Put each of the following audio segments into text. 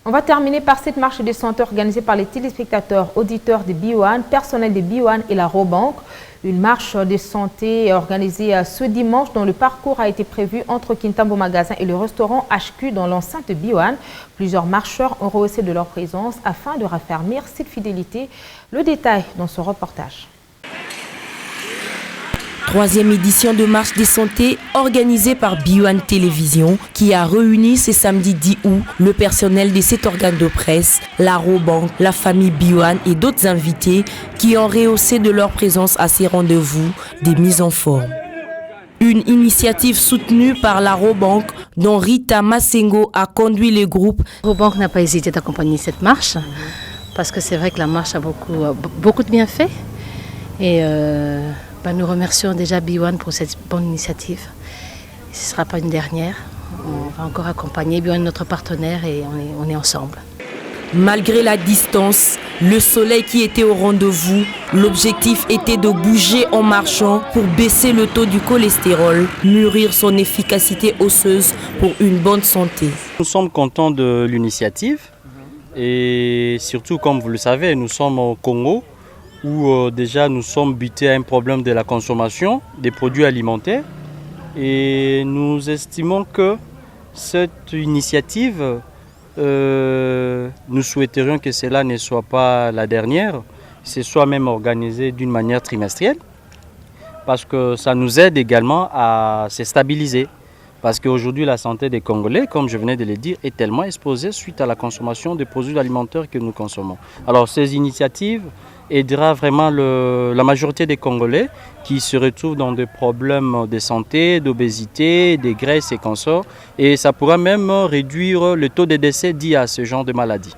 On va terminer par cette marche de santé organisée par les téléspectateurs, auditeurs de B1, personnel de B1 et la Robank. Une marche de santé organisée ce dimanche dont le parcours a été prévu entre Kintambo Magasin et le restaurant HQ dans l'enceinte de B1. Plusieurs marcheurs ont rehaussé de leur présence afin de raffermir cette fidélité. Le détail dans ce reportage. Troisième édition de marche des santé organisée par B1 Télévision qui a réuni ce samedi 10 août le personnel de cet organe de presse, la Robank, la famille B1 et d'autres invités qui ont rehaussé de leur présence à ces rendez-vous des mises en forme. Une initiative soutenue par la Robank dont Rita Massengo a conduit le groupe. Robank n'a pas hésité d'accompagner cette marche parce que c'est vrai que la marche a beaucoup de bienfaits et nous remercions déjà B1 pour cette bonne initiative. Ce ne sera pas une dernière. On va encore accompagner B1, notre partenaire, et on est ensemble. Malgré la distance, le soleil qui était au rendez-vous, l'objectif était de bouger en marchant pour baisser le taux du cholestérol, mûrir son efficacité osseuse pour une bonne santé. Nous sommes contents de l'initiative et surtout, comme vous le savez, nous sommes au Congo, où déjà nous sommes butés à un problème de la consommation des produits alimentaires et nous estimons que cette initiative, nous souhaiterions que cela ne soit pas la dernière, ce soit même organisé d'une manière trimestrielle parce que ça nous aide également à se stabiliser. Parce qu'aujourd'hui, la santé des Congolais, comme je venais de le dire, est tellement exposée suite à la consommation des produits alimentaires que nous consommons. Alors ces initiatives aidera vraiment la majorité des Congolais qui se retrouvent dans des problèmes de santé, d'obésité, de graisse et consorts. Et ça pourra même réduire le taux de décès dits à ce genre de maladie.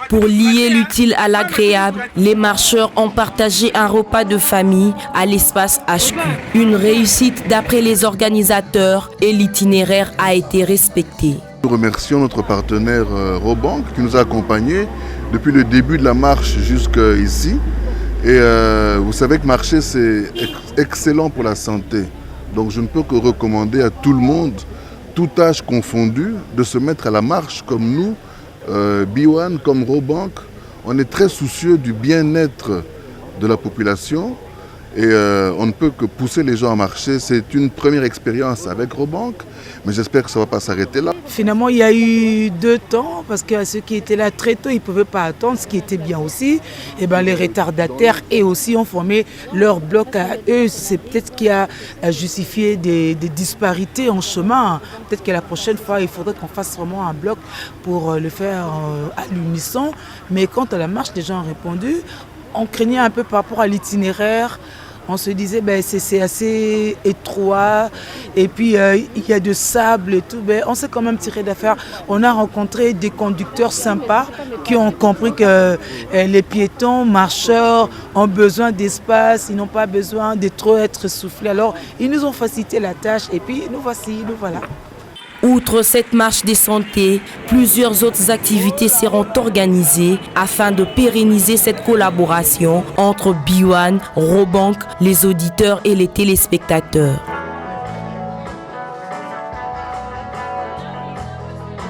Pour lier l'utile à l'agréable, les marcheurs ont partagé un repas de famille à l'espace HQ. Une réussite d'après les organisateurs et l'itinéraire a été respecté. Nous remercions notre partenaire Robank qui nous a accompagnés depuis le début de la marche jusqu'ici. Et vous savez que marcher c'est excellent pour la santé. Donc je ne peux que recommander à tout le monde, tout âge confondu, de se mettre à la marche comme nous. B1 comme Robank, on est très soucieux du bien-être de la population et on ne peut que pousser les gens à marcher. C'est une première expérience avec Robank, mais j'espère que ça ne va pas s'arrêter là. Finalement, il y a eu 2 temps parce que ceux qui étaient là très tôt, ils ne pouvaient pas attendre, ce qui était bien aussi. Et les retardataires et aussi ont formé leur bloc à eux. C'est peut-être ce qui a justifié des disparités en chemin. Peut-être que la prochaine fois, il faudrait qu'on fasse vraiment un bloc pour le faire à l'unisson. Mais quant à la marche, les gens ont répondu. On craignait un peu par rapport à l'itinéraire. On se disait c'est assez étroit et puis il y a de sable et tout. On s'est quand même tiré d'affaire. On a rencontré des conducteurs sympas qui ont compris que les piétons, marcheurs ont besoin d'espace, ils n'ont pas besoin de trop être soufflés. Alors ils nous ont facilité la tâche et puis nous voilà. Outre cette marche des santé, plusieurs autres activités seront organisées afin de pérenniser cette collaboration entre B1, Robank, les auditeurs et les téléspectateurs.